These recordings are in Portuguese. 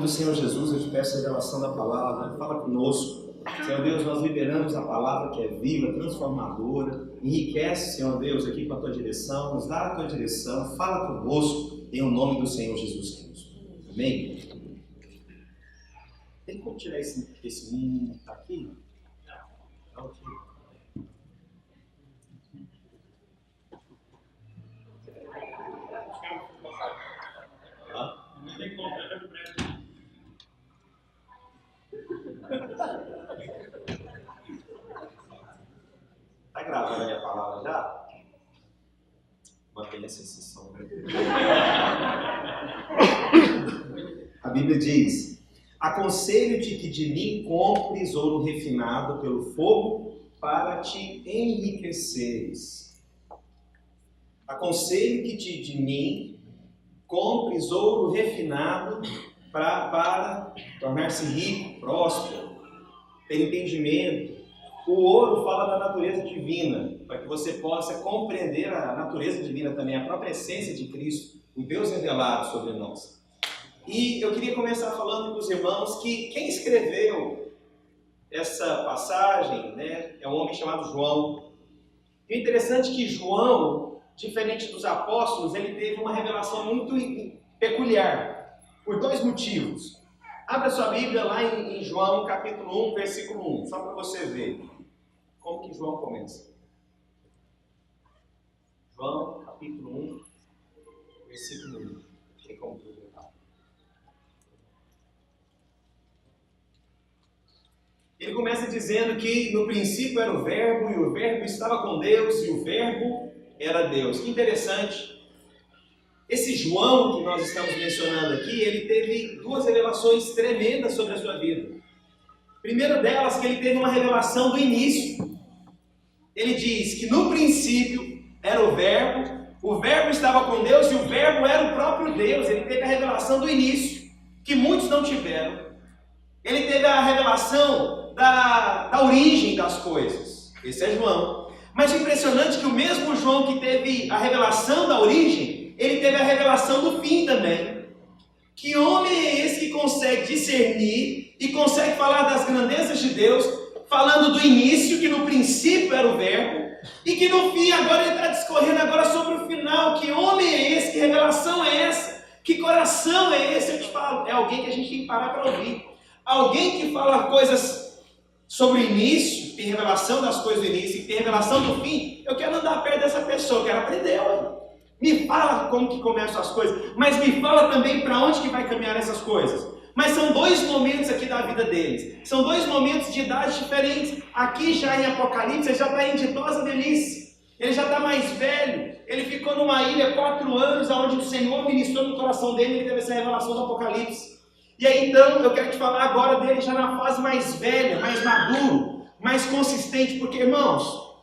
do Senhor Jesus, eu te peço a revelação da palavra, fala conosco. Senhor Deus, nós liberamos a palavra que é viva, transformadora, enriquece, Senhor Deus, aqui com a tua direção, nos dá a tua direção, fala conosco, em o nome do Senhor Jesus Cristo. Amém? Tem como tirar esse tá aqui? Não, tira. Tá gravando a minha palavra já? Mantenha essa sessão. A Bíblia diz: aconselho-te que de mim compres ouro refinado pelo fogo para te enriqueceres. Aconselho-te de mim compres ouro refinado para tornar-se rico, próspero, ter entendimento. O ouro fala da natureza divina, para que você possa compreender a natureza divina também, a própria essência de Cristo, o Deus revelado sobre nós. E eu queria começar falando com os irmãos que quem escreveu essa passagem, né, é um homem chamado João. E o interessante é que João, diferente dos apóstolos, ele teve uma revelação muito peculiar, por dois motivos. Abra sua Bíblia lá em João, capítulo 1, versículo 1, só para você ver como que João começa. João, capítulo 1, versículo 1. Tem como publicar. Ele começa dizendo que no princípio era o Verbo, e o Verbo estava com Deus, e o Verbo era Deus. Que interessante. Esse João que nós estamos mencionando aqui, ele teve duas revelações tremendas sobre a sua vida. Primeiro delas, que ele teve uma revelação do início. Ele diz que no princípio era o Verbo estava com Deus e o Verbo era o próprio Deus. Ele teve a revelação do início, que muitos não tiveram. Ele teve a revelação da origem das coisas. Esse é João. Mas o impressionante é que o mesmo João que teve a revelação da origem, ele teve a revelação do fim também. Que homem é esse que consegue discernir e consegue falar das grandezas de Deus, falando do início, que no princípio era o Verbo, e que no fim agora ele está discorrendo agora sobre o final. Que homem é esse? Que revelação é essa? Que coração é esse? Eu te falo, é alguém que a gente tem que parar para ouvir. Alguém que fala coisas sobre o início, tem revelação das coisas do início, e tem revelação do fim. Eu quero andar perto dessa pessoa, eu quero aprender, olha. Me fala como que começam as coisas, mas me fala também para onde que vai caminhar essas coisas. Mas são dois momentos aqui da vida deles. São dois momentos de idades diferentes. Aqui já em Apocalipse, ele já está em ditosa velhice. Ele já está mais velho. Ele ficou numa ilha 4 anos, onde o Senhor ministrou no coração dele, e ele teve essa revelação do Apocalipse. E aí então, eu quero te falar agora dele já na fase mais velha, mais maduro, mais consistente. Porque, irmãos,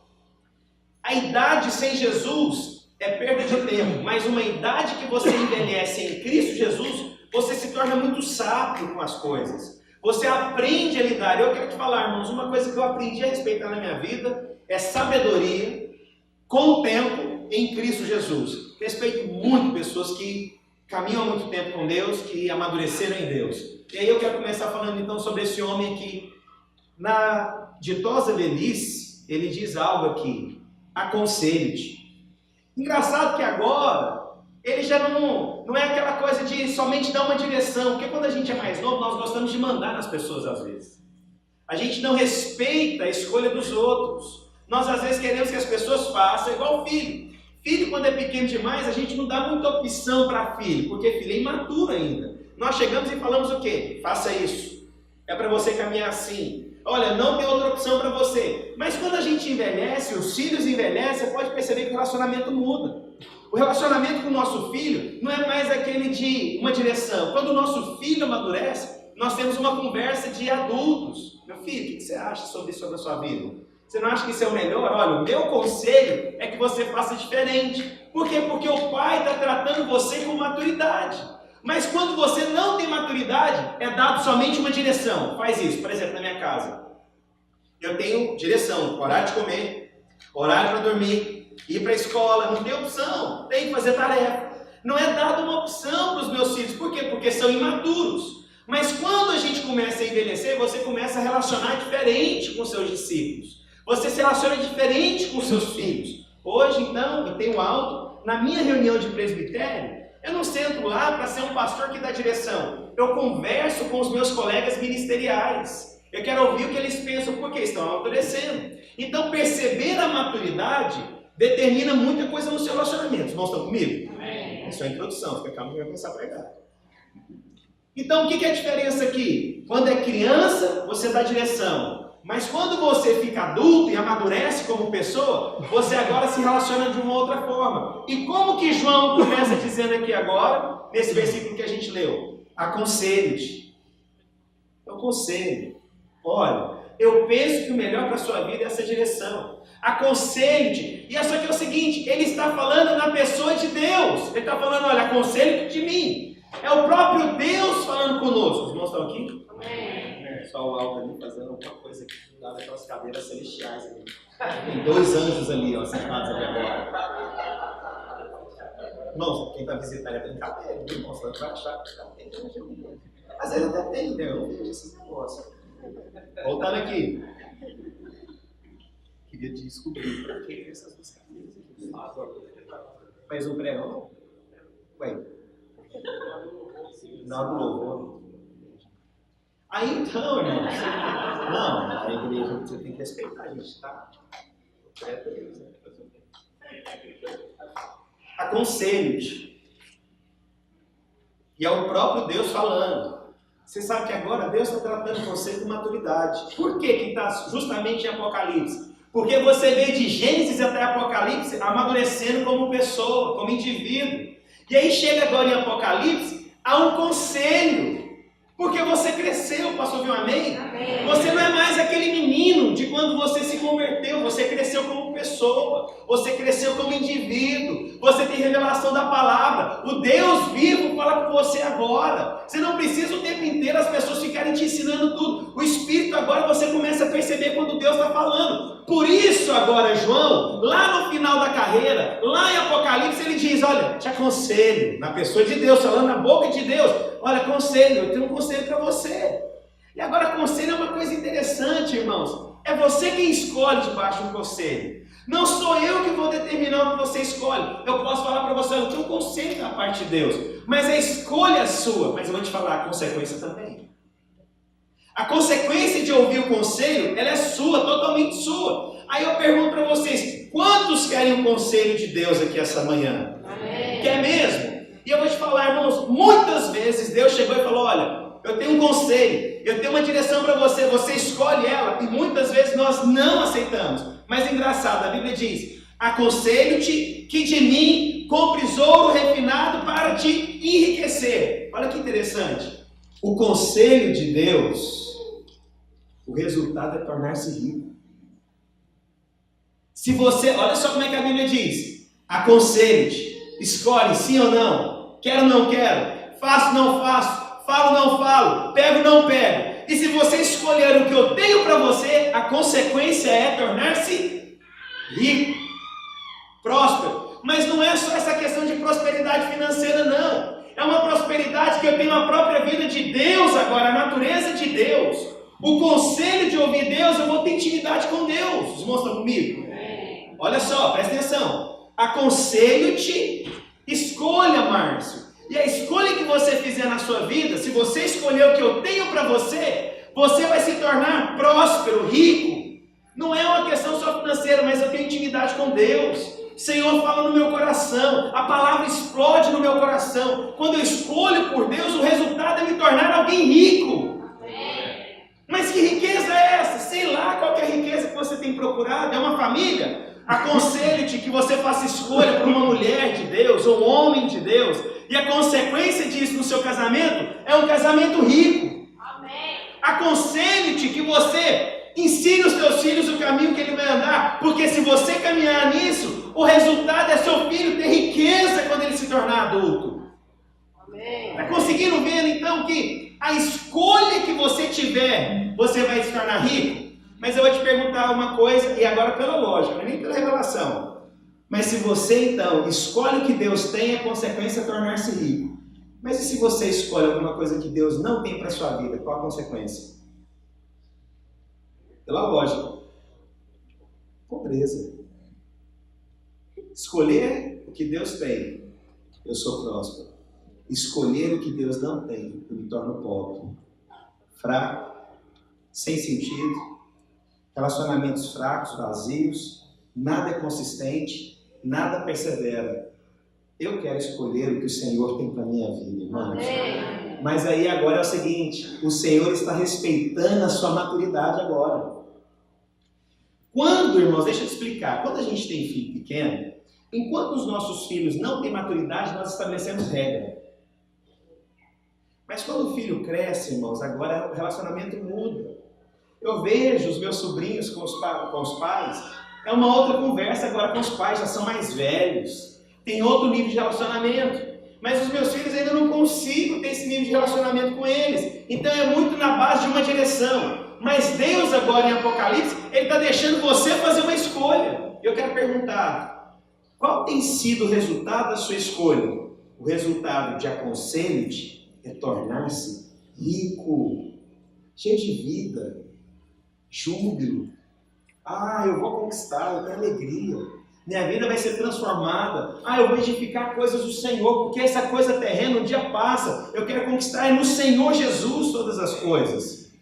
a idade sem Jesus é perda de tempo, mas uma idade que você envelhece em Cristo Jesus, você se torna muito sábio com as coisas. Você aprende a lidar. Eu quero te falar, irmãos, uma coisa que eu aprendi a respeitar na minha vida é sabedoria com o tempo em Cristo Jesus. Respeito muito pessoas que caminham há muito tempo com Deus, que amadureceram em Deus. E aí eu quero começar falando então sobre esse homem aqui. Na ditosa velhice, ele diz algo aqui: aconselho-te. Engraçado que agora, ele já não é aquela coisa de somente dar uma direção, porque quando a gente é mais novo, nós gostamos de mandar nas pessoas às vezes. A gente não respeita a escolha dos outros. Nós às vezes queremos que as pessoas façam igual filho. Filho, quando é pequeno demais, a gente não dá muita opção para filho, porque filho é imaturo ainda. Nós chegamos e falamos o quê? Faça isso. É para você caminhar assim. Olha, não tem outra opção para você. Mas quando a gente envelhece, os filhos envelhecem, você pode perceber que o relacionamento muda. O relacionamento com o nosso filho não é mais aquele de uma direção. Quando o nosso filho amadurece, nós temos uma conversa de adultos. Meu filho, o que você acha sobre isso, sobre a sua vida? Você não acha que isso é o melhor? Olha, o meu conselho é que você faça diferente. Por quê? Porque o pai está tratando você com maturidade. Mas quando você não tem maturidade, é dado somente uma direção. Faz isso, por exemplo, na minha casa. Eu tenho direção, horário de comer, horário para dormir, ir para a escola, não tem opção, tem que fazer tarefa. Não é dada uma opção para os meus filhos. Por quê? Porque são imaturos. Mas quando a gente começa a envelhecer, você começa a relacionar diferente com seus discípulos. Você se relaciona diferente com seus filhos. Hoje, então, eu tenho alto, na minha reunião de presbitério, eu não sento lá para ser um pastor que dá direção. Eu converso com os meus colegas ministeriais. Eu quero ouvir o que eles pensam, porque estão amadurecendo. Então, perceber a maturidade determina muita coisa no seu relacionamento. Os irmãos estão comigo? Amém. Isso é a introdução, fica calmo que vai começar a pregar. Então, o que é a diferença aqui? Quando é criança, você dá direção. Mas quando você fica adulto e amadurece como pessoa, você agora se relaciona de uma outra forma. E como que João começa dizendo aqui agora, nesse versículo que a gente leu? Aconselho-te. Eu aconselho. Olha, eu penso que o melhor para a sua vida é essa direção. Aconselho-te. E isso aqui é o seguinte, ele está falando na pessoa de Deus. Ele está falando, olha, aconselho-te de mim. É o próprio Deus falando conosco. Os irmãos estão aqui? Amém. Só o alto ali fazendo alguma coisa aqui, lá naquelas cadeiras celestiais ali. Tem 2 anjos ali, ó, sentados ali agora. Irmãos, quem está visitando é brincadeira, viu, irmão? Você vai achar que tem anjo ali. Às vezes até tem, né? Eu não vejo esses negócios. Voltando aqui. Queria descobrir para que essas duas cadeiras aqui. Faz um pregão, não? Ué. Na hora do louvor. Aí então, irmão, não, a igreja você tem que respeitar a gente, tá? Aconselho-te. E é o próprio Deus falando. Você sabe que agora Deus está tratando você com maturidade. Por que está justamente em Apocalipse? Porque você vê de Gênesis até Apocalipse amadurecendo como pessoa, como indivíduo. E aí chega agora em Apocalipse a um conselho. Porque você cresceu, pastor, viu? Amém? Amém? Você não é mais aquele menino de quando você se converteu. Você cresceu como pessoa. Você cresceu como indivíduo. Você tem revelação da palavra. O Deus vivo fala com você agora. Você não precisa o tempo inteiro as pessoas ficarem te ensinando tudo. O Espírito agora você começa a perceber quando Deus está falando. Por isso agora João, lá no final da carreira, lá em Apocalipse, ele diz, olha, te aconselho, na pessoa de Deus, falando na boca de Deus, olha, conselho, eu tenho um conselho para você. E agora conselho é uma coisa interessante, irmãos. É você quem escolhe debaixo do conselho. Não sou eu que vou determinar o que você escolhe. Eu posso falar para você, eu tenho um conselho da parte de Deus. Mas a escolha é sua. Mas eu vou te falar, a consequência também. A consequência de ouvir o conselho, ela é sua, totalmente sua. Aí eu pergunto para vocês, quantos querem o conselho de Deus aqui essa manhã? Amém. Quer mesmo? E eu vou te falar, irmãos, muitas vezes Deus chegou e falou, olha, eu tenho um conselho, eu tenho uma direção para você, você escolhe ela, e muitas vezes nós não aceitamos. Mas engraçado, a Bíblia diz, aconselho-te que de mim compres ouro refinado para te enriquecer. Olha que interessante. O conselho de Deus, o resultado é tornar-se rico. Se você, olha só como é que a Bíblia diz, aconselho-te, escolhe sim ou não, quero ou não quero, faço ou não faço, falo ou não falo, pego ou não pego. E se você escolher o que eu tenho para você, a consequência é tornar-se rico, próspero. Mas não é só essa questão de prosperidade financeira, não. É uma prosperidade que eu tenho a própria vida de Deus agora, a natureza de Deus. O conselho de ouvir Deus, eu vou ter intimidade com Deus. Os irmãos estão comigo? Olha só, presta atenção. Aconselho-te, escolha, Márcio. E a escolha que você fizer na sua vida, se você escolher o que eu tenho para você, você vai se tornar próspero, rico. Não é uma questão só financeira, mas eu tenho intimidade com Deus. O Senhor fala no meu coração, a palavra explode no meu coração. Quando eu escolho por Deus, o resultado é me tornar alguém rico. Mas que riqueza é essa? Sei lá qual que é a riqueza que você tem procurado. É uma família? Aconselho-te que você faça escolha por uma mulher de Deus ou um homem de Deus. E a consequência disso no seu casamento é um casamento rico. Aconselho-te que você ensine os teus filhos o caminho que ele vai andar. Porque se você caminhar nisso, o resultado é seu filho ter riqueza quando ele se tornar adulto. Está conseguindo ver então que a escolha que você tiver, você vai se tornar rico? Mas eu vou te perguntar uma coisa, e agora pela lógica, não é nem pela revelação. Mas se você então escolhe o que Deus tem, a consequência é tornar-se rico. Mas e se você escolhe alguma coisa que Deus não tem para a sua vida? Qual a consequência? Pela lógica. Pobreza. Escolher o que Deus tem, eu sou próspero. Escolher o que Deus não tem, eu me torno pobre. Fraco, sem sentido, relacionamentos fracos, vazios, nada é consistente, nada persevera. Eu quero escolher o que o Senhor tem para a minha vida, irmãos. Mas aí agora é o seguinte, o Senhor está respeitando a sua maturidade agora. Quando, irmãos, deixa eu te explicar, quando a gente tem filho pequeno, enquanto os nossos filhos não têm maturidade, nós estabelecemos regra. Mas quando o filho cresce, irmãos, agora o relacionamento muda. Eu vejo os meus sobrinhos com os pais, é uma outra conversa agora com os pais, já são mais velhos. Tem outro nível de relacionamento. Mas os meus filhos ainda não consigo ter esse nível de relacionamento com eles. Então é muito na base de uma direção. Mas Deus agora em Apocalipse, Ele está deixando você fazer uma escolha. Eu quero perguntar, qual tem sido o resultado da sua escolha? O resultado de aconselho-te é tornar-se rico, cheio de vida, júbilo. Eu vou conquistar, eu tenho alegria. Minha vida vai ser transformada. Eu vou edificar coisas do Senhor, porque essa coisa terrena um dia passa. Eu quero conquistar no Senhor Jesus todas as coisas.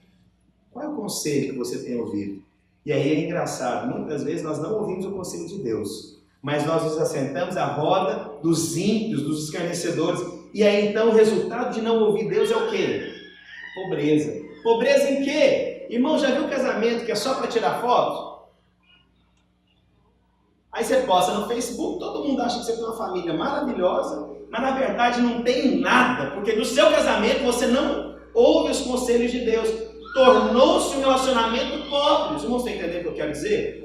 Qual é o conselho que você tem ouvido? E aí é engraçado, muitas vezes nós não ouvimos o conselho de Deus, mas nós nos assentamos à roda dos ímpios, dos escarnecedores. E aí então o resultado de não ouvir Deus é o quê? Pobreza. Pobreza em quê? Irmão, já viu casamento que é só para tirar foto? Aí você posta no Facebook, todo mundo acha que você tem uma família maravilhosa, mas na verdade não tem nada, porque no seu casamento você não ouve os conselhos de Deus. Tornou-se um relacionamento pobre. Os irmãos estão entendendo o que eu quero dizer?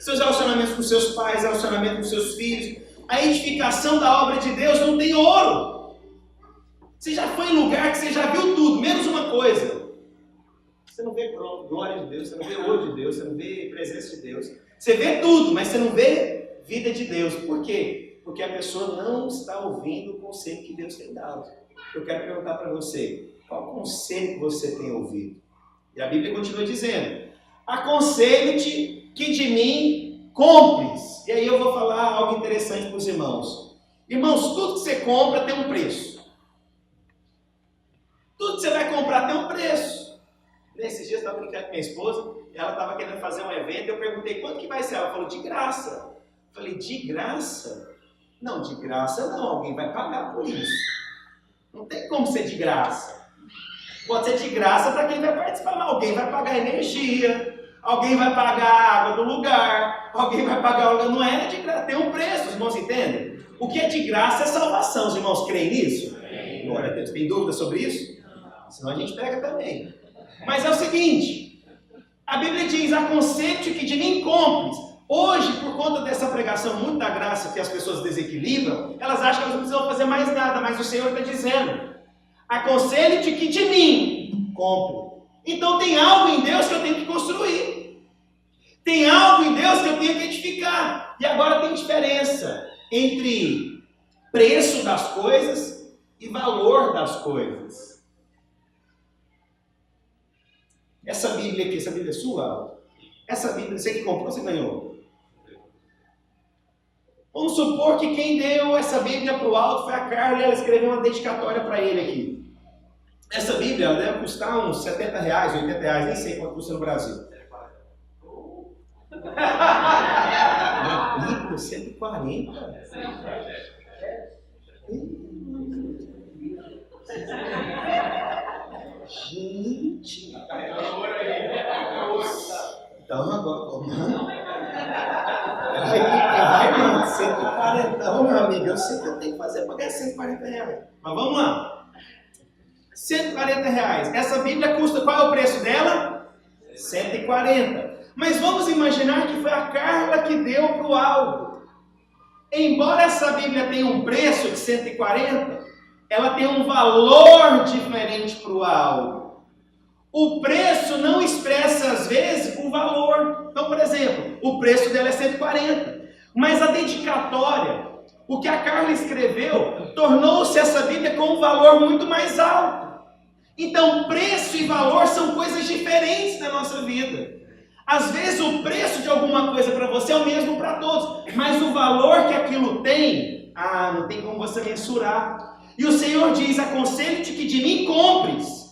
Seus relacionamentos com seus pais, relacionamento com seus filhos, a edificação da obra de Deus não tem ouro. Você já foi em lugar que você já viu tudo, menos uma coisa. Você não vê glória de Deus, você não vê ouro de Deus, você não vê presença de Deus. Você vê tudo, mas você não vê vida de Deus. Por quê? Porque a pessoa não está ouvindo o conselho que Deus tem dado. Eu quero perguntar para você, qual conselho que você tem ouvido? E a Bíblia continua dizendo, aconselho-te que de mim compres. E aí eu vou falar algo interessante para os irmãos. Irmãos, tudo que você compra tem um preço. Tudo que você vai comprar tem um preço. Nesses dias eu estava brincando com minha esposa, ela estava querendo fazer um evento, eu perguntei, quanto que vai ser? Ela falou, de graça. Eu falei, de graça? Não, de graça não, alguém vai pagar por isso. Não tem como ser de graça. Pode ser de graça para quem vai participar, mas alguém vai pagar energia, alguém vai pagar a água do lugar, alguém vai pagar, não é de graça, tem um preço, os irmãos entendem? O que é de graça é salvação, os irmãos creem nisso? Glória a Deus, tem dúvida sobre isso? Senão a gente pega também. Mas é o seguinte, a Bíblia diz, aconselho-te que de mim compres. Hoje, por conta dessa pregação muito da graça que as pessoas desequilibram, elas acham que elas não precisam fazer mais nada, mas o Senhor está dizendo, aconselho-te que de mim compre. Então tem algo em Deus que eu tenho que construir. Tem algo em Deus que eu tenho que edificar. E agora tem diferença entre preço das coisas e valor das coisas. Essa Bíblia aqui, essa Bíblia é sua? Essa Bíblia, você que comprou, você ganhou? Vamos supor que quem deu essa Bíblia para o Aldo foi a Carla e ela escreveu uma dedicatória para ele aqui. Essa Bíblia deve custar uns R$70, R$80, nem sei quanto custa no Brasil. Uma Bíblia, 140? Gente! Então agora, mano. Ai, mano, 140, meu amigo. Eu sei que eu tenho que fazer para ganhar R$140. Mas vamos lá. R$140. Essa Bíblia custa, qual é o preço dela? 140. Mas vamos imaginar que foi a Carla que deu para o Aldo. Embora essa Bíblia tenha um preço de 140, ela tem um valor diferente para o Aldo. O preço não expressa, às vezes, o valor. Então, por exemplo, o preço dela é 140. Mas a dedicatória, O que a Carla escreveu tornou-se essa Bíblia com um valor muito mais alto. Então, preço e valor são coisas diferentes na nossa vida. Às vezes o preço de alguma coisa para você é o mesmo para todos, mas o valor que aquilo tem, não tem como você mensurar. E o Senhor diz: aconselho-te que de mim compres.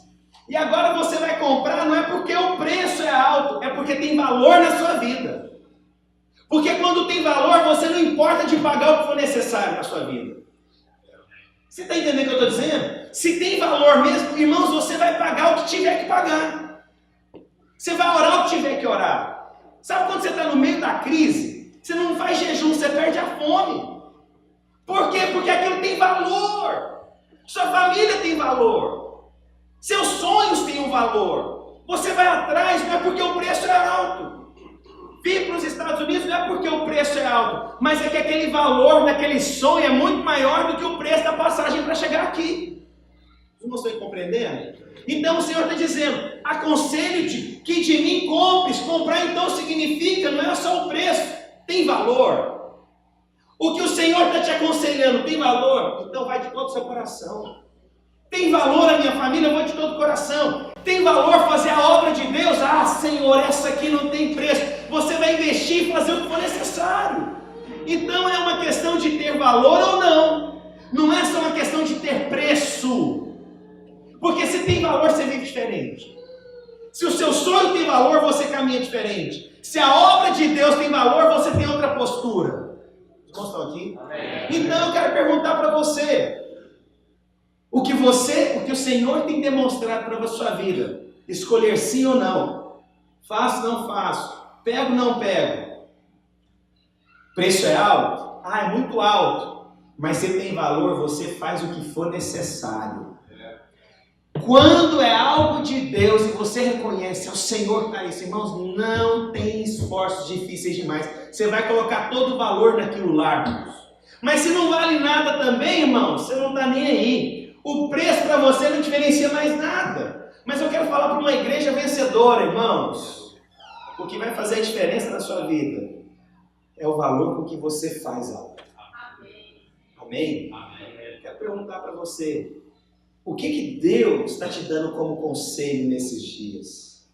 E agora você vai comprar não é porque o preço é alto, é porque tem valor na sua vida. Porque quando tem valor, você não importa de pagar o que for necessário na sua vida. Você está entendendo o que eu estou dizendo? Se tem valor mesmo, irmãos, você vai pagar o que tiver que pagar. Você vai orar o que tiver que orar. Sabe quando você está no meio da crise? Você não faz jejum, você perde a fome. Por quê? Porque aquilo tem valor. Sua família tem valor. Seus sonhos têm um valor. Você vai atrás, não é porque o preço é alto. Vir para os Estados Unidos não é porque o preço é alto, mas é que aquele valor daquele sonho é muito maior do que o preço da passagem para chegar aqui. Vocês não estão compreendendo? Então o Senhor está dizendo: aconselho-te que de mim compres. Comprar então significa, não é só o preço, tem valor. O que o Senhor está te aconselhando tem valor, então vai de todo o seu coração. Tem valor a minha família, eu vou de todo o coração. Tem valor fazer a obra de Deus? Senhor, essa aqui não tem preço. Você vai investir e fazer o que for necessário. Então é uma questão de ter valor ou não. Não é só uma questão de ter preço. Porque se tem valor, você vive diferente. Se o seu sonho tem valor, você caminha diferente. Se a obra de Deus tem valor, você tem outra postura. Os irmãos estão aqui? Amém. Então eu quero perguntar para você. O que o Senhor tem demonstrado para a sua vida, escolher sim ou não, faço ou não faço, pego ou não pego, preço é alto? É muito alto, mas se tem valor, você faz o que for necessário. Quando é algo de Deus e você reconhece, o Senhor está isso, irmãos, não tem esforços difíceis demais, você vai colocar todo o valor naquilo lá, irmãos. Mas se não vale nada também, irmãos, você não está nem aí. O preço para você não diferencia mais nada. Mas eu quero falar para uma igreja vencedora, irmãos. O que vai fazer a diferença na sua vida é o valor com que você faz algo. Amém? Amém? Quero perguntar para você, o que Deus está te dando como conselho nesses dias?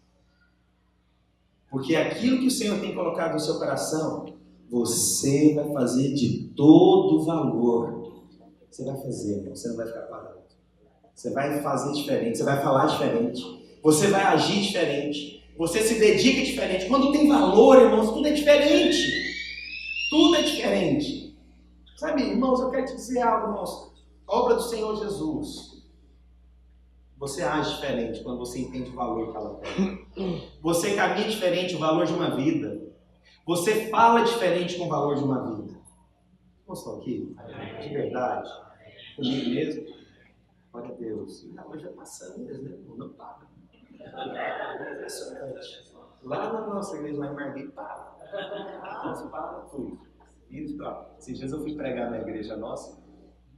Porque aquilo que o Senhor tem colocado no seu coração, você vai fazer de todo valor. Você vai fazer, irmão. Você não vai ficar parado. Você vai fazer diferente, você vai falar diferente, você vai agir diferente, você se dedica diferente. Quando tem valor, irmãos, tudo é diferente. Tudo é diferente. Sabe, irmãos, eu quero te dizer algo, irmãos. Obra do Senhor Jesus. Você age diferente quando você entende o valor que ela tem. Você caminha diferente o valor de uma vida. Você fala diferente com o valor de uma vida. Não estou aqui? De verdade? Comigo mesmo? Glória a Deus. Hoje é passando, né? Não para. É impressionante. Lá na nossa igreja, lá em Marguerite, para. Nossa, para tudo. Esses dias eu fui pregar na igreja nossa.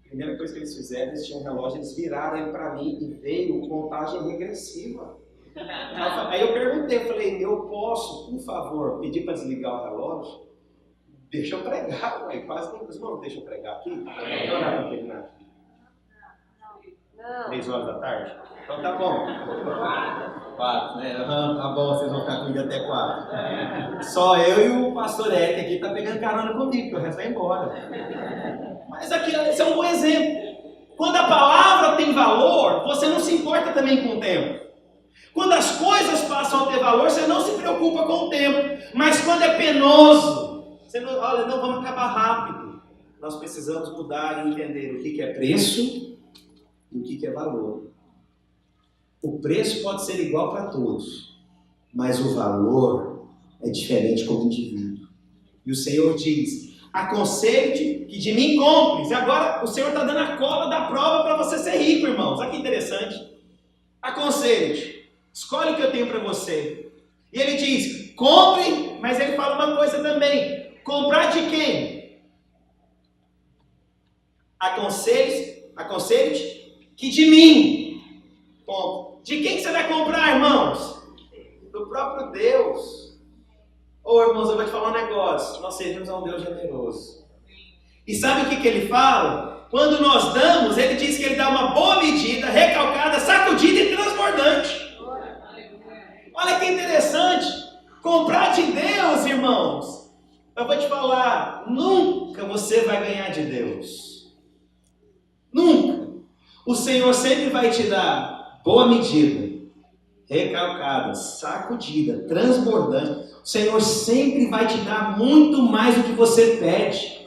A primeira coisa que eles fizeram, eles tinham um relógio, eles viraram ele para mim e veio contagem regressiva. Aí eu perguntei, eu falei, eu posso, por favor, pedir para desligar o relógio? Deixa eu pregar, ué. Quase nem os irmãos deixam eu pregar aqui. Não orar para terminar. 3 horas da tarde? Então tá bom. 4, né? Tá bom, vocês vão ficar comigo até 4. Só eu e o pastor Eric aqui tá pegando carona comigo, porque o resto vai embora. Mas aqui, esse é um bom exemplo. Quando a palavra tem valor, você não se importa também com o tempo. Quando as coisas passam a ter valor, você não se preocupa com o tempo. Mas quando é penoso, você não, olha, não, vamos acabar rápido. Nós precisamos mudar e entender o que é preço e o que é valor. O preço pode ser igual para todos, mas o valor é diferente como indivíduo. E o Senhor diz, aconselho-te que de mim compres. E agora o Senhor está dando a cola da prova para você ser rico, irmãos. Olha que interessante. Aconselho-te, escolhe o que eu tenho para você. E ele diz, compre, mas ele fala uma coisa também. Comprar de quem? Aconselho-te que de mim. De quem você vai comprar, irmãos? Do próprio Deus. Irmãos, eu vou te falar um negócio. Nós servimos a um Deus generoso. E sabe o que ele fala? Quando nós damos, ele diz que ele dá uma boa medida, recalcada, sacudida e transbordante. Olha que interessante. Comprar de Deus, irmãos. Eu vou te falar, nunca você vai ganhar de Deus. Nunca. O Senhor sempre vai te dar boa medida, recalcada, sacudida, transbordante. O Senhor sempre vai te dar muito mais do que você pede.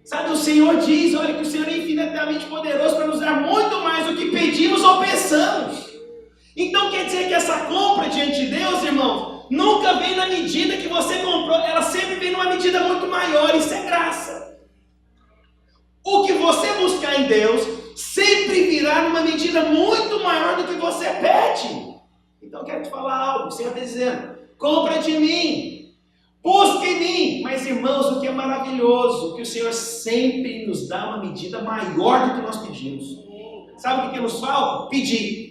Sabe, o Senhor diz, olha, que o Senhor é infinitamente poderoso para nos dar muito mais do que pedimos ou pensamos. Então quer dizer que essa compra diante de Deus, irmãos, nunca vem na medida que você comprou, ela sempre vem numa medida muito maior. Isso é graça. O que você buscar em Deus sempre virá numa medida muito maior do que você pede. Então eu quero te falar algo, o Senhor está dizendo, compra de mim, busca em mim. Mas irmãos, o que é maravilhoso, que o Senhor sempre nos dá uma medida maior do que nós pedimos. Sabe o que nos falta? Pedir.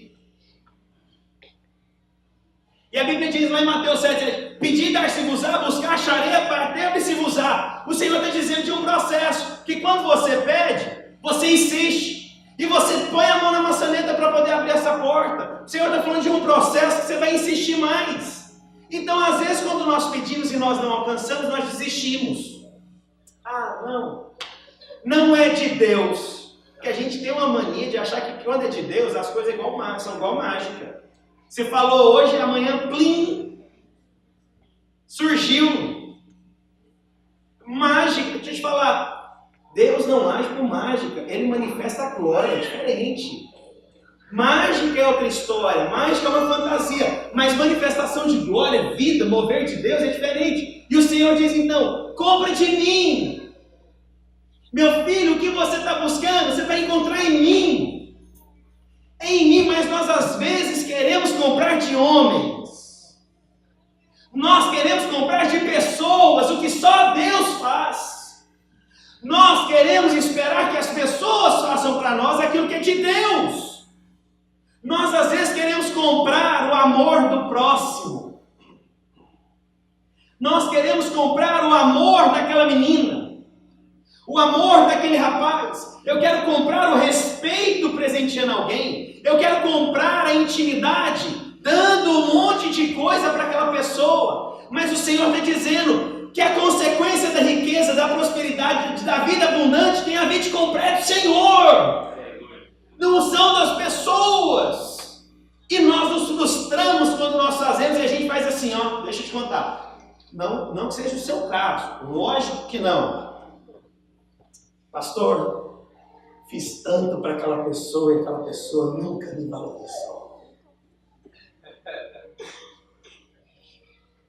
E a Bíblia diz lá em Mateus 7, pedir, dar-se-vos-á, buscar, acharei, bater, abre-se-vos-á. O Senhor está dizendo de um processo, que quando você pede, você insiste, e você põe a mão na maçaneta para poder abrir essa porta. O Senhor está falando de um processo que você vai insistir mais. Então, às vezes, quando nós pedimos e nós não alcançamos, nós desistimos. Ah, não é de Deus. Porque a gente tem uma mania de achar que quando é de Deus, as coisas são igual mágica. Você falou hoje, amanhã, plim, surgiu. Mágica, deixa eu te falar. Deus não age por mágica, Ele manifesta a glória, é diferente. Mágica é outra história, mágica é uma fantasia, mas manifestação de glória, vida, mover de Deus é diferente. E o Senhor diz então, compra de mim. Meu filho, o que você está buscando, você vai encontrar em mim. Em mim, mas nós às vezes queremos comprar de homens. Nós queremos comprar de pessoas, o que só Deus faz. Nós queremos esperar que as pessoas façam para nós aquilo que é de Deus. Nós às vezes queremos comprar o amor do próximo. Nós queremos comprar o amor daquela menina, o amor daquele rapaz. Eu quero comprar o respeito presenteando alguém. Eu quero comprar a intimidade, dando um monte de coisa para aquela pessoa. Mas o Senhor está dizendo que a consequência da riqueza, da prosperidade, da vida abundante tem a ver de comprar do Senhor. Não são das pessoas. E nós nos frustramos quando nós fazemos e a gente faz assim, ó, deixa eu te contar. Não que seja o seu caso, lógico que não. Pastor, fiz tanto para aquela pessoa e aquela pessoa nunca me valorizou.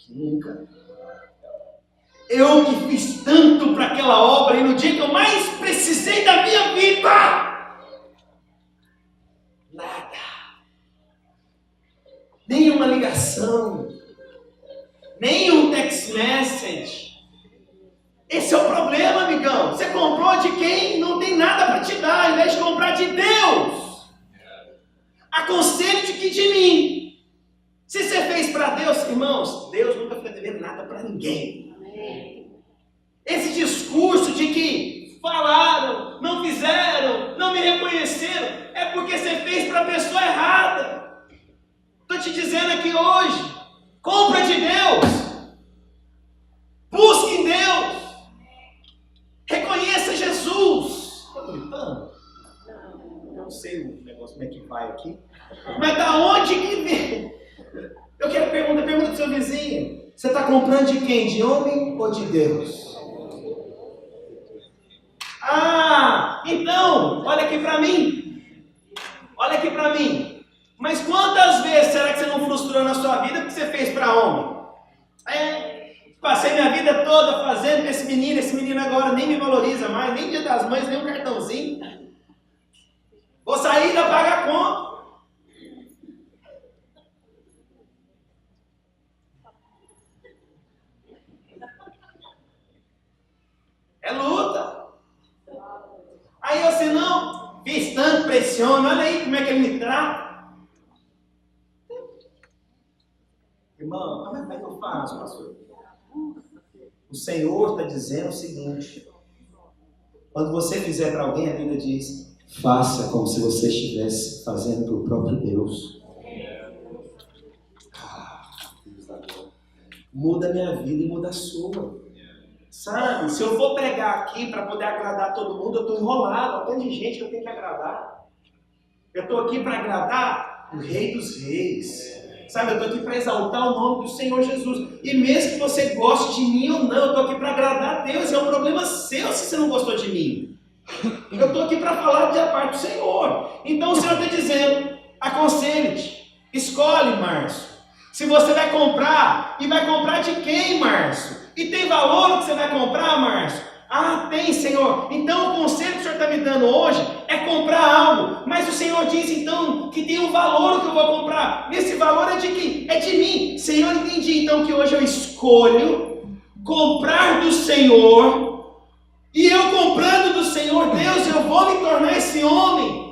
Nunca. Eu que fiz tanto para aquela obra e no dia que eu mais precisei da minha vida, nada. Nenhuma ligação, nenhum text message. Esse é o problema, amigão. Você comprou de quem não tem nada para te dar, ao invés de comprar de Deus. Aconselho-te que de mim. Se você fez para Deus, irmãos, Deus nunca fica devendo nada para ninguém. Esse discurso de que falaram, não fizeram, não me reconheceram, é porque você fez para a pessoa errada. Estou te dizendo aqui hoje, compra de Deus. Busque em Deus. Reconheça Jesus. Estou gritando? Eu não sei o negócio como é que vai aqui. Mas da onde que vem? Eu quero pergunta para o seu vizinho. Você está comprando de quem? De homem ou de Deus? Ah, então, olha aqui para mim. Olha aqui para mim. Mas quantas vezes será que você não frustrou na sua vida porque você fez para homem? Passei minha vida toda fazendo para esse menino agora nem me valoriza mais, nem Dia das Mães, nem um cartãozinho. Vou sair e ainda pagar a conta. É luta. Aí você não, fiz tanto, pressione, olha aí como é que ele me trata. Irmão, como é que eu faço, pastor? O Senhor está dizendo o seguinte: Quando você fizer para alguém, a Bíblia diz: faça como se você estivesse fazendo para o próprio Deus. Muda a minha vida e muda a sua. Sabe, se eu for pregar aqui para poder agradar todo mundo, eu estou enrolado, olha tanto de gente que eu tenho que agradar. Eu estou aqui para agradar o Rei dos Reis. Sabe, eu estou aqui para exaltar o nome do Senhor Jesus. E mesmo que você goste de mim ou não, eu estou aqui para agradar a Deus. É um problema seu se você não gostou de mim. Eu estou aqui para falar da parte do Senhor. Então o Senhor está dizendo: aconselhe-te, escolhe, Márcio. Se você vai comprar, e vai comprar de quem, Márcio? E tem valor o que você vai comprar, Márcio? Ah, tem, Senhor. Então o conselho que o Senhor está me dando hoje é comprar algo. Mas o Senhor diz então que tem um valor o que eu vou comprar. Esse valor é de quem? É de mim. Senhor, entendi então que hoje eu escolho comprar do Senhor. E eu comprando do Senhor, Deus, eu vou me tornar esse homem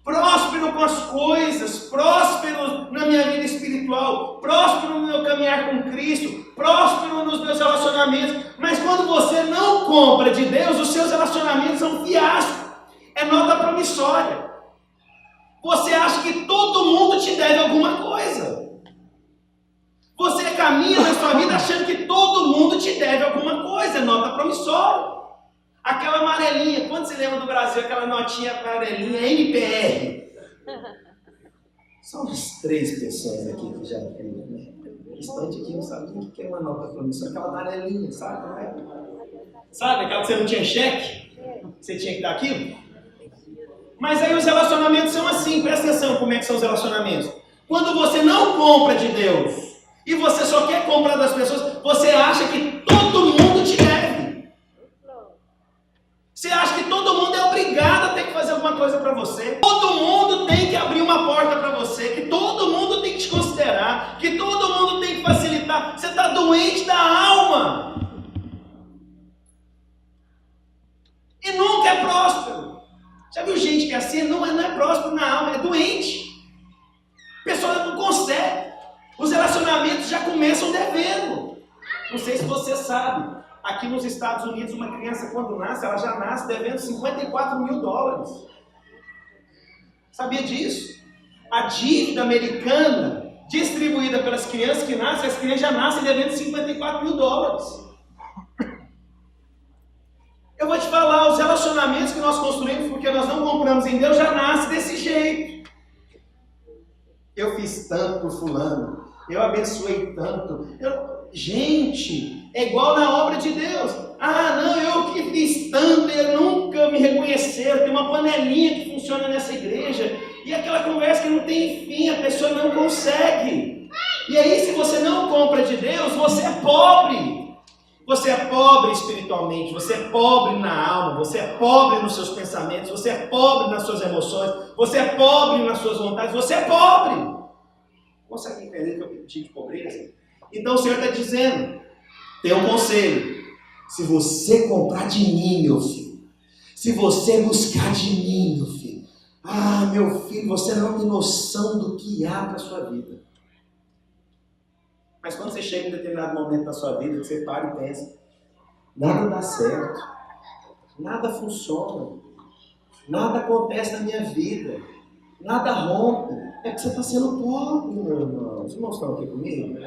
próspero com as coisas, próspero na minha vida espiritual, próspero no meu caminhar com Cristo, próspero nos meus relacionamentos. Mas quando você não compra de Deus, os seus relacionamentos são um fiasco, é nota promissória. Você acha que todo mundo te deve alguma coisa. Você caminha na sua vida achando que todo mundo te deve alguma coisa, é nota promissória. Aquela amarelinha, quando você lembra do Brasil, aquela notinha amarelinha, MPR. São umas 3 pessoas aqui que já tem, né? O restante aqui não sabe o que é uma nota promissória, aquela amarelinha, sabe? Não é? Sabe, aquela que você não tinha cheque? Você tinha que dar aquilo? Mas aí os relacionamentos são assim, presta atenção como é que são os relacionamentos. Quando você não compra de Deus, e você só quer comprar das pessoas, você acha que todo mundo te deve. Você acha que todo mundo é obrigado a ter que fazer alguma coisa para você? Todo mundo tem que abrir uma porta para você, que todo mundo tem que te considerar, que todo mundo tem que facilitar. Você está doente da alma. E nunca é próspero. Já viu gente que é assim? Não é próspero na alma, é doente. A pessoa não consegue. Os relacionamentos já começam devendo. Não sei se você sabe. Aqui nos Estados Unidos, uma criança quando nasce, ela já nasce devendo $54 mil. Sabia disso? A dívida americana, distribuída pelas crianças que nascem, as crianças já nascem devendo $54 mil. Eu vou te falar, os relacionamentos que nós construímos, porque nós não compramos em Deus, já nasce desse jeito. Eu fiz tanto por fulano, eu abençoei tanto. Gente, é igual na obra de Deus. Ah, não, eu que fiz tanto, eu nunca me reconheceram. Tem uma panelinha que funciona nessa igreja. E aquela conversa que não tem fim, a pessoa não consegue. E aí, se você não compra de Deus, você é pobre. Você é pobre espiritualmente, você é pobre na alma, você é pobre nos seus pensamentos, você é pobre nas suas emoções, você é pobre nas suas vontades, você é pobre. Consegue entender que eu pedi de pobreza? Então o Senhor está dizendo, tem um conselho: se você comprar de mim, meu filho, se você buscar de mim, meu filho, meu filho, você não tem noção do que há para a sua vida. Mas quando você chega em um determinado momento da sua vida, você para e pensa, nada dá certo, nada funciona, nada acontece na minha vida, nada rompe, é que você está sendo pobre, meu irmão. Os irmãos estão aqui comigo?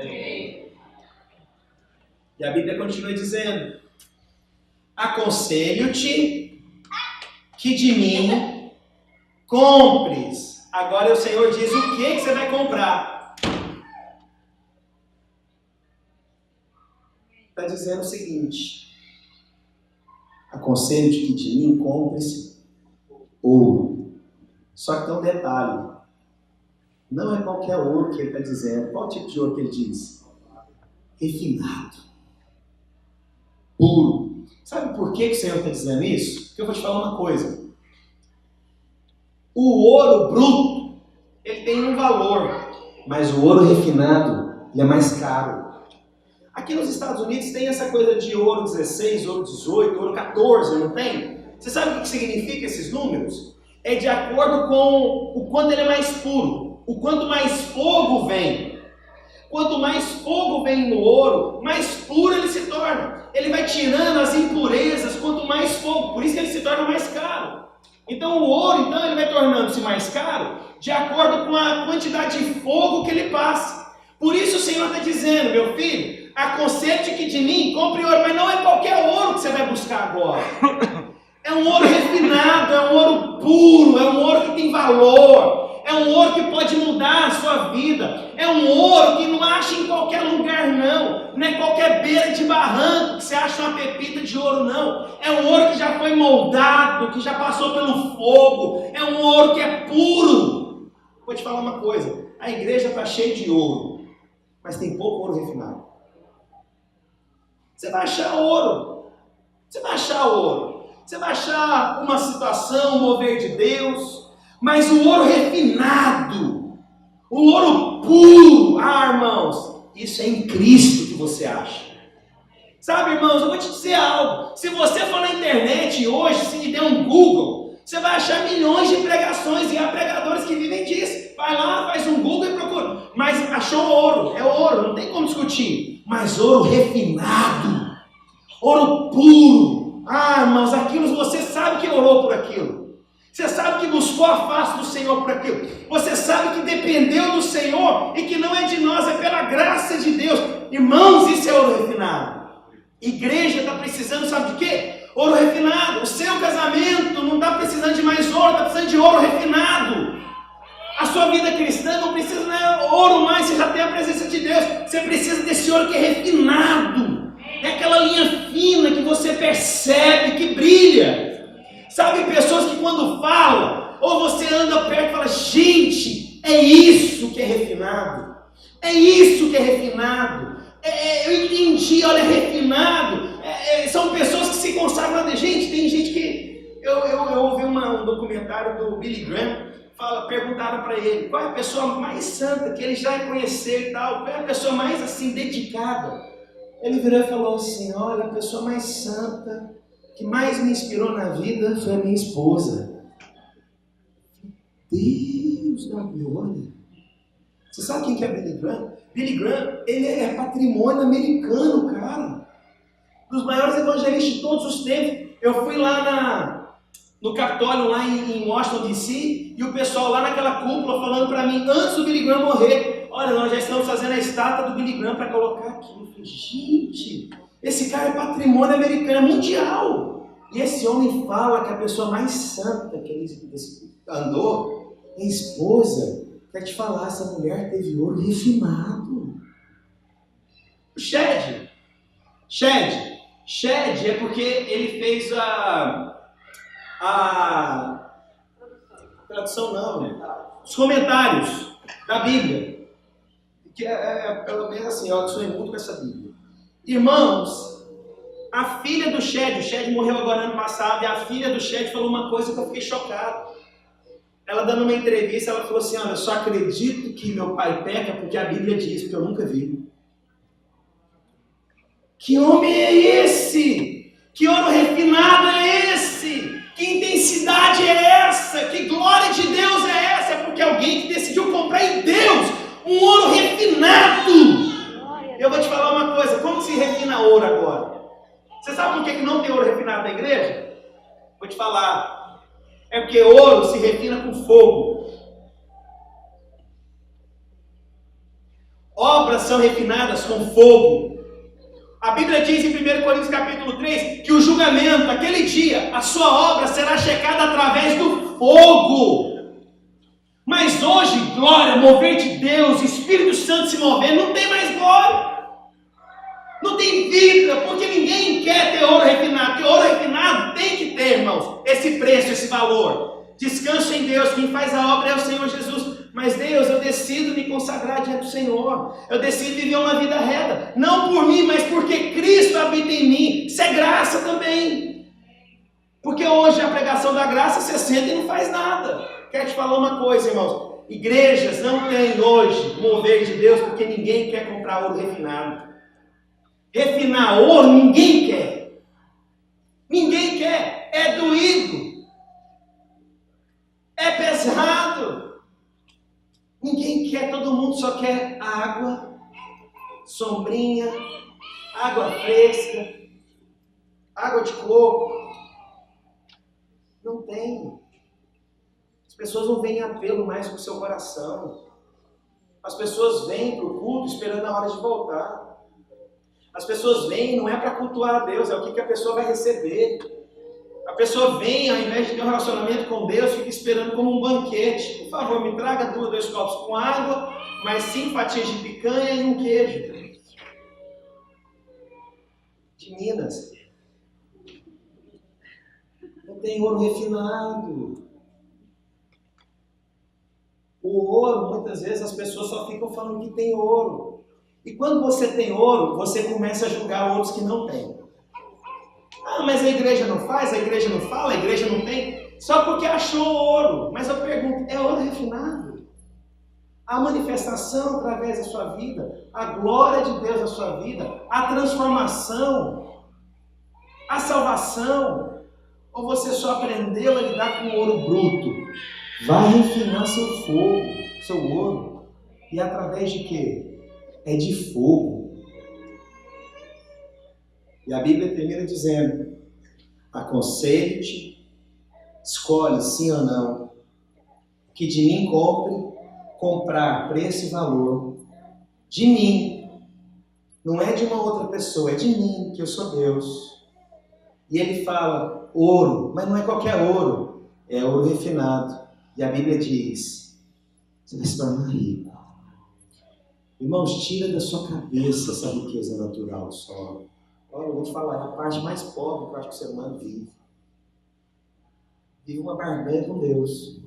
E a Bíblia continua dizendo, aconselho-te que de mim compres. Agora o Senhor diz o que você vai comprar. Está dizendo o seguinte, aconselho-te que de mim compres ouro. Só que tem um detalhe, não é qualquer ouro que ele está dizendo. Qual tipo de ouro que ele diz? Refinado, puro. Sabe por que o Senhor está dizendo isso? Porque eu vou te falar uma coisa. O ouro bruto, ele tem um valor, mas o ouro refinado, ele é mais caro. Aqui nos Estados Unidos tem essa coisa de ouro 16, ouro 18, ouro 14, não tem? Você sabe o que significa esses números? É de acordo com o quanto ele é mais puro, o quanto mais fogo vem. Quanto mais fogo vem no ouro, mais puro ele se torna. Ele vai tirando as impurezas, quanto mais fogo, por isso que ele se torna mais caro. Então o ouro, então, ele vai tornando-se mais caro de acordo com a quantidade de fogo que ele passa. Por isso o Senhor está dizendo, meu filho, aconselho-te que de mim compre ouro, mas não é qualquer ouro que você vai buscar agora. É um ouro refinado, é um ouro puro, é um ouro que tem valor. É um ouro que pode mudar a sua vida. É um ouro que não acha em qualquer lugar, não. Não é qualquer beira de barranco que você acha uma pepita de ouro, não. É um ouro que já foi moldado, que já passou pelo fogo. É um ouro que é puro. Vou te falar uma coisa. A igreja está cheia de ouro, mas tem pouco ouro refinado. Você vai achar ouro. Você vai achar ouro. Você vai achar uma situação, um mover de Deus. Mas o ouro refinado, o ouro puro, irmãos, isso é em Cristo que você acha. Sabe, irmãos, eu vou te dizer algo. Se você for na internet hoje, se der um Google, você vai achar milhões de pregações e há pregadores que vivem disso. Vai lá, faz um Google e procura. Mas achou ouro, é ouro, não tem como discutir. Mas ouro refinado, ouro puro. Irmãos, aquilo você sabe que orou por aquilo. Você sabe que buscou a face do Senhor por aquilo. Você sabe que dependeu do Senhor e que não é de nós, é pela graça de Deus. Irmãos, isso é ouro refinado. Igreja está precisando, sabe de quê? Ouro refinado. O seu casamento não está precisando de mais ouro, está precisando de ouro refinado. A sua vida cristã não precisa de ouro mais, você já tem a presença de Deus. Você precisa desse ouro que é refinado. É aquela linha fina que você percebe, que brilha. Sabe, pessoas que quando falam, ou você anda perto e fala, gente, é isso que é refinado. É isso que é refinado. Eu entendi, olha, refinado. São pessoas que se consagram a gente. Tem gente que... Eu ouvi um documentário do Billy Graham. Perguntaram para ele, qual é a pessoa mais santa que ele já conheceu e tal. Qual é a pessoa mais, assim, dedicada? Ele virou e falou assim, olha, a pessoa mais santa que mais me inspirou na vida foi a minha esposa. Deus da glória. Você sabe quem que é Billy Graham? Billy Graham, ele é patrimônio americano, cara. Dos maiores evangelistas de todos os tempos. Eu fui lá no Capitólio, lá em Washington, D.C., e o pessoal lá naquela cúpula falando para mim, antes do Billy Graham morrer, olha, nós já estamos fazendo a estátua do Billy Graham para colocar aqui. Eu falei, gente, esse cara é patrimônio americano, é mundial. E esse homem fala que a pessoa mais santa que ele andou é a esposa. Quer te falar, essa mulher teve ouro refinado. O Shed é porque ele fez a tradução não, né? Os comentários da Bíblia. Que pelo menos assim, eu sonhei muito com essa Bíblia. Irmãos, a filha do Shed, o Shed morreu agora ano passado, e a filha do Shed falou uma coisa que eu fiquei chocado. Ela dando uma entrevista, ela falou assim, olha, eu só acredito que meu pai peca porque a Bíblia diz, porque eu nunca vi. Que homem é esse? Que ouro refinado é esse? Que intensidade é essa? Que glória de Deus é essa? É porque alguém que decidiu comprar em Deus um ouro refinado. Eu vou te falar uma coisa, como se refina ouro agora? Você sabe por que não tem ouro refinado na igreja? Vou te falar. É porque ouro se refina com fogo. Obras são refinadas com fogo. A Bíblia diz em 1 Coríntios capítulo 3 que o julgamento, aquele dia, a sua obra será checada através do fogo. Mas hoje, glória, mover de Deus, Espírito Santo se mover, não tem mais glória. Não tem vida, porque ninguém quer ter ouro refinado. Porque ouro refinado tem que ter, irmãos, esse preço, esse valor. Descanso em Deus, quem faz a obra é o Senhor Jesus. Mas Deus, eu decido me consagrar diante do Senhor. Eu decido viver uma vida reta. Não por mim, mas porque Cristo habita em mim. Isso é graça também. Porque hoje a pregação da graça, você senta e não faz nada. Quero te falar uma coisa, irmãos. Igrejas não têm hoje mover de Deus porque ninguém quer comprar ouro refinado. Refinar ouro ninguém quer. Ninguém quer. É doído. É pesado. Ninguém quer, todo mundo só quer água sombrinha, água fresca, água de coco. Não tem. As pessoas não veem apelo mais para o seu coração. As pessoas vêm para o culto esperando a hora de voltar. As pessoas vêm, não é para cultuar a Deus, é o que a pessoa vai receber. A pessoa vem, ao invés de ter um relacionamento com Deus, fica esperando como um banquete. Por favor, me traga 2 copos com água, mais 5 fatias de picanha e um queijo. De Minas. Não tem ouro refinado. O ouro, muitas vezes, as pessoas só ficam falando que tem ouro. E quando você tem ouro, você começa a julgar outros que não têm. Ah, mas a igreja não faz, a igreja não fala, a igreja não tem. Só porque achou ouro. Mas eu pergunto, é ouro refinado? A manifestação através da sua vida, a glória de Deus na sua vida, a transformação, a salvação, ou você só aprendeu a lidar com ouro bruto? Vai refinar seu fogo, seu ouro. E através de quê? É de fogo. E a Bíblia termina dizendo: aconselho-te, escolhe sim ou não, que de mim comprar preço e valor. De mim. Não é de uma outra pessoa, é de mim, que eu sou Deus. E ele fala ouro, mas não é qualquer ouro, é ouro refinado. E a Bíblia diz: você vai se tornar rico. Irmãos, tira da sua cabeça essa riqueza natural só. Olha, eu vou te falar, é a parte mais pobre que eu acho que o ser humano vive. Vive uma barganha com Deus.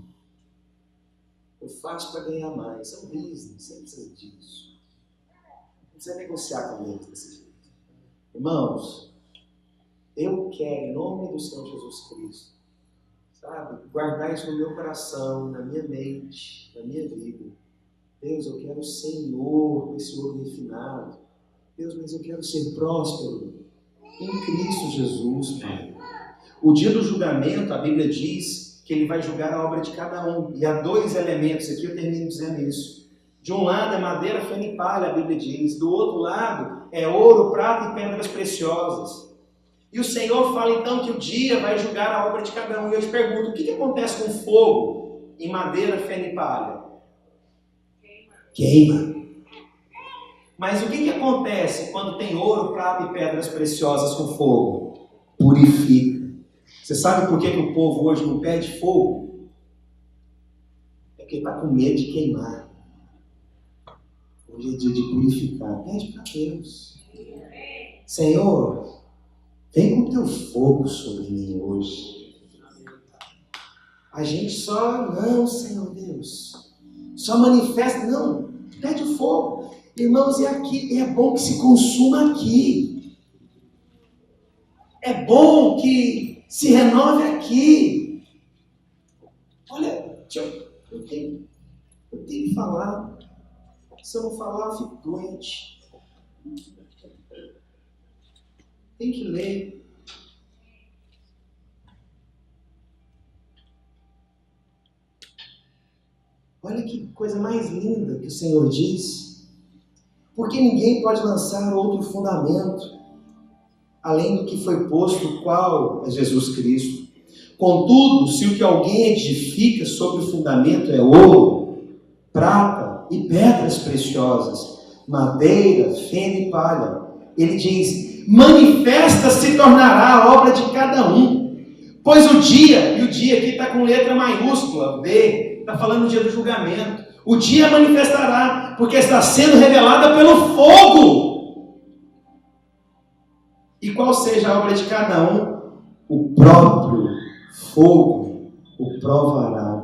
Eu faço para ganhar mais. É um business, você não precisa disso. Não precisa negociar com Deus desse jeito. Irmãos, eu quero, em nome do Senhor Jesus Cristo, sabe, guardar isso no meu coração, na minha mente, na minha vida. Deus, eu quero o Senhor, esse ouro refinado. Deus, mas eu quero ser próspero em Cristo Jesus, Pai. O dia do julgamento, a Bíblia diz que Ele vai julgar a obra de cada um. E há 2 elementos aqui, eu termino dizendo isso. De um lado é madeira, feno e palha, a Bíblia diz. Do outro lado é ouro, prata e pedras preciosas. E o Senhor fala então que o dia vai julgar a obra de cada um. E eu te pergunto, o que acontece com fogo em madeira, feno e palha? Queima. Mas o que acontece quando tem ouro, prata e pedras preciosas com fogo? Purifica. Você sabe por que o povo hoje não pede fogo? É porque está com medo de queimar. Hoje é dia de purificar. Pede para Deus. Senhor, vem com o teu fogo sobre mim hoje. A gente só, não, Senhor Deus, só manifesta, não, pede o fogo. Irmãos, é aqui, é bom que se consuma aqui. É bom que se renove aqui. Olha, eu tenho que falar. Se eu não falar, eu fico doente. Tem que ler. Olha que coisa mais linda que o Senhor diz. Porque ninguém pode lançar outro fundamento, além do que foi posto, o qual é Jesus Cristo. Contudo, se o que alguém edifica sobre o fundamento é ouro, prata e pedras preciosas, madeira, feno e palha, ele diz: manifesta se tornará a obra de cada um. Pois o dia, e o dia aqui está com letra maiúscula, B, está falando do dia do julgamento. O dia manifestará, porque está sendo revelada pelo fogo. E qual seja a obra de cada um, o próprio fogo o provará.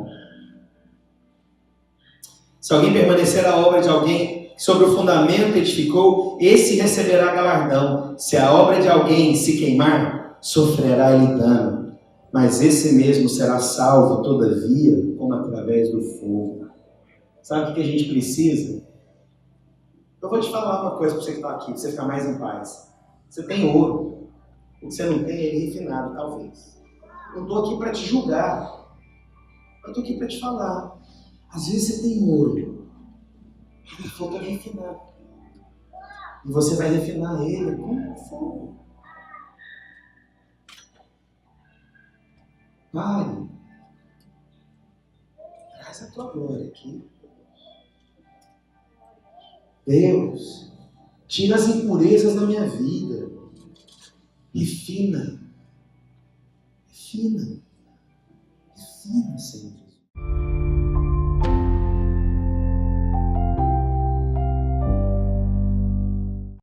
Se alguém permanecer a obra de alguém sobre o fundamento edificou, esse receberá galardão. Se a obra de alguém se queimar, sofrerá ele dano. Mas esse mesmo será salvo, todavia, como através do fogo. Sabe o que a gente precisa? Eu vou te falar uma coisa para você que está aqui, para você ficar mais em paz. Você tem ouro. O que você não tem é ele refinado, talvez. Eu estou aqui para te julgar. Eu estou aqui para te falar. Às vezes você tem ouro. Falta refinar. E você vai refinar ele com fogo. Pai, traz a tua glória aqui. Deus, tira as impurezas da minha vida. Refina. Refina. Refina, Senhor.